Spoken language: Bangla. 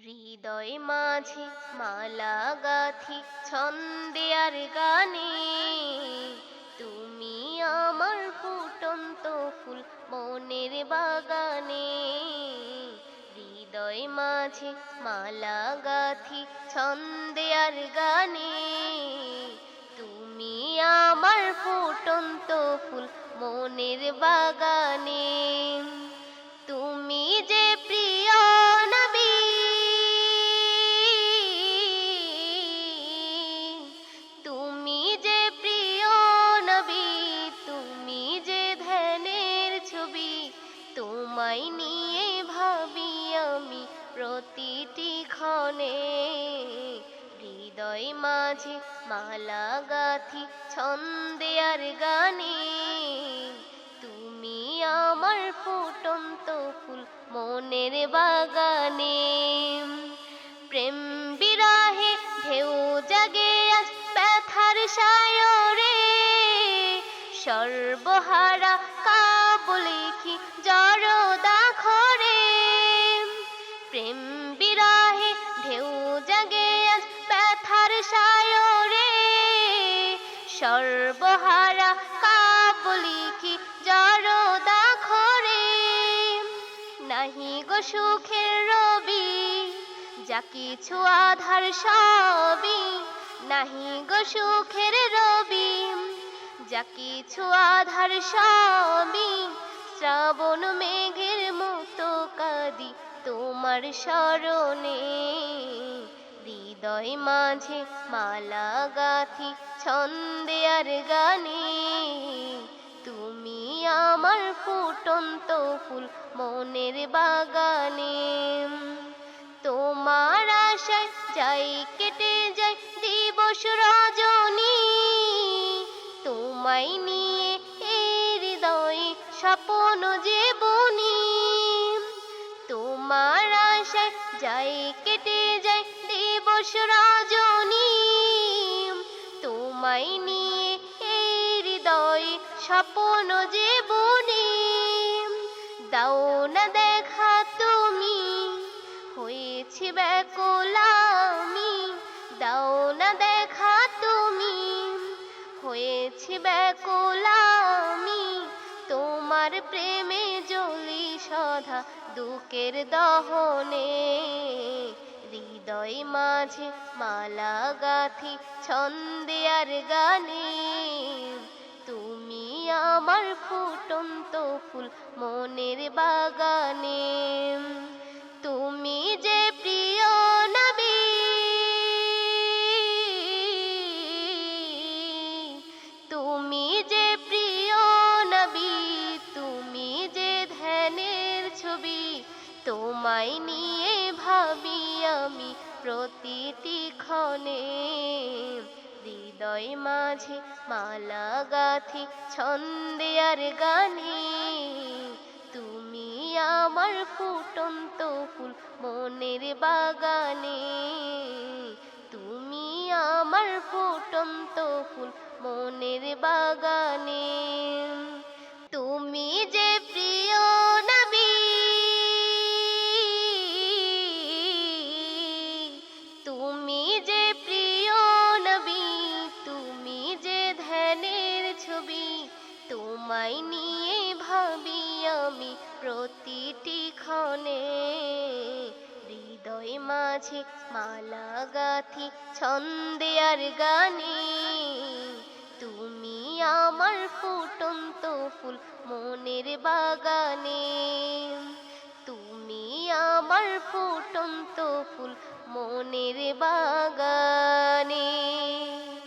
হৃদয় মাঝে মালা গাথি ছন্দে আর গানে, তুমি আমার ফুটন্ত ফুল মনের বাগানে। হৃদয় মাঝে মালা গাথি ছন্দে আর গানে, তুমি আমার ফুটন্ত ফুল মনের বাগানে। তুমি যে প্রিয় নবী, তুমি যে প্রিয় নবী, তুমি যে ধ্যানের ছবি, তোমায় নিয়ে ভাবি আমি প্রতিটি ক্ষণে। হৃদয় মাঝে মালা গাথি ছন্দে আর গানে, তুমি আমার ফুটন্ত ফুল মনের বাগানে। প্রেম বিরহে ঢেউ জাগে আজ ব্যথার সায়রে, সর্বহারা কাব্য লিখি জড়দা খরে। প্রেম বিরহে ঢেউ জাগে আজ ব্যথার সায়রে, সর্বহারা কাব্য লিখি জড়দা খরে। নাহি গো সুখের রবি, যা কিছু আধার সবই, নাহি গো সুখের রবি, যা কিছু আধার সবই। শ্রাবণ মেঘের মতো কাঁদি তোমার স্মরণে। হৃদয় মাঝে মালা গাথি ছন্দে আর গানে, তুমি আমার ফুটন্ত ফুল মনের বাগানে। তোমার আশায় যাই কেটে যায় দিবস রজনী, তোমায় নিয়ে এই হৃদয়ে স্বপ্ন যে বুনি। তোমার আশায় যাই কেটে যায় দিবস রজনী, তোমায় নিয়ে এই হৃদয়ে স্বপ্ন যে বুনি। দাও না দেখা তুমি, হয়েছি ব্যাকুল আমি, দাও না দেখা তুমি, হয়েছি ব্যাকুল আমি। তোমার প্রেমে জ্বলি সদা দুঃখের দহনে। হৃদয় মাঝে মালা গাথি ছন্দে আর গানে, তুমি আমার ফুটন্ত ফুল মনের বাগানে। তুমি যে প্রিয় নবী, তুমি যে প্রিয় নবী, তুমি যে ধ্যানের ছবি, তোমায় নিয়ে ভাবি আমি প্রতিটি ক্ষণে। হৃদয় মাঝে মালা গাথি ছন্দে আর গানে, তুমি আমার ফুটন্ত ফুল মনের বাগানে। তুমি আমার ফুটন্ত ফুল মনের বাগানে। তুমি যে প্রিয় নবী, তুমি যে প্রিয় নবী, তুমি যে ধ্যানের ছবি, তোমায় নিয়ে ভাবি আমি প্রতিটি ক্ষণে। হৃদয় মাঝে মালা গাথি ছন্দে আর গানে, তুমি আমার ফুটন্ত ফুল মনের বাগানে। তুমি আমার ফুটন্ত ফুল মনের বাগানে।